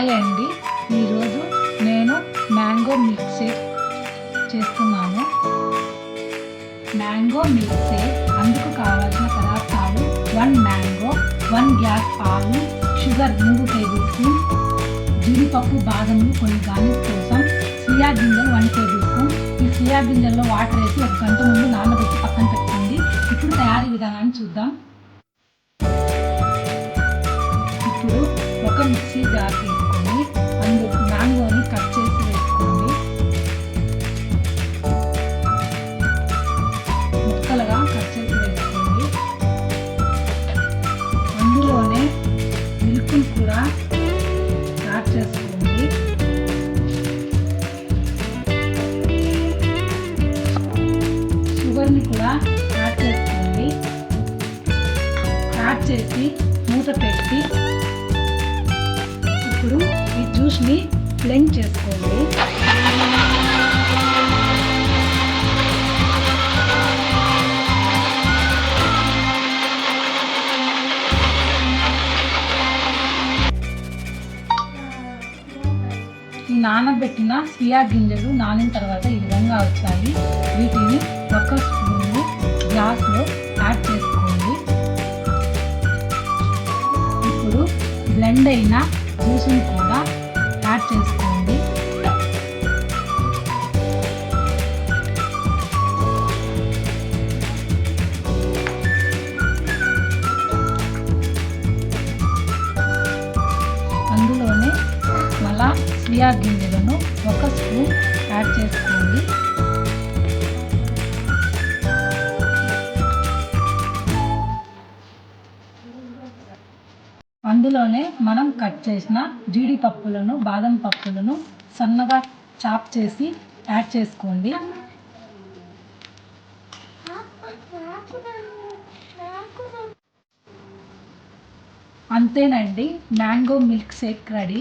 Hi అండి, ఈరోజు నేను మ్యాంగో మిల్క్ షేక్ చేస్తున్నాను. మ్యాంగో మిల్క్ షేక్ అందుకు కావాల్సిన పదార్థాలు 1 మ్యాంగో, 1 గ్లాస్ పాలు, షుగర్ 3 టేబుల్ స్పూన్, జీడిపప్పు బాదములు కొన్ని గార్నిష్ కోసం, సియా గింజలు 1 టేబుల్ స్పూన్. ఈ సియా గింజల్లో వాటర్ వేసి 1 గంట ముందు నానబెట్టి పక్కన పెట్టుకోండి. ఇప్పుడు తయారీ విధానాన్ని చూద్దాం. ఇప్పుడు ఒక మిక్సీ జార్ తీసుకొని అందులో మ్యాంగోని కట్ చేసి వేసుకోండి. ముక్కలుగా కట్ చేసి వేసుకోండి. అందులోనే మిల్క్ని కూడా యాడ్ చేసుకోండి. షుగర్ని కూడా యాడ్ చేసుకోండి. యాడ్ చేసి మూత పెట్టి ఇప్పుడు ఈ జ్యూస్ని బ్లెండ్ చేసుకోండి. ఈ నానబెట్టిన సియా గింజలు నానిన తర్వాత ఈ విధంగా వచ్చాయి. వీటిని 1 స్పూను గ్లాస్లో యాడ్ చేసుకోండి. ఇప్పుడు బ్లెండ్ అయిన జ్యూస్ని కూడా యాడ్ చేసుకోండి. అందులోనే మళ్ళా సియా గింజలను 1 స్పూన్ యాడ్ చేసుకోండి. అందులోనే మనం కట్ చేసిన జీడిపప్పులను, బాదం పప్పులను సన్నగా చాప్ చేసి యాడ్ చేసుకోండి. అంతేనండి, మ్యాంగో మిల్క్ షేక్ రెడీ.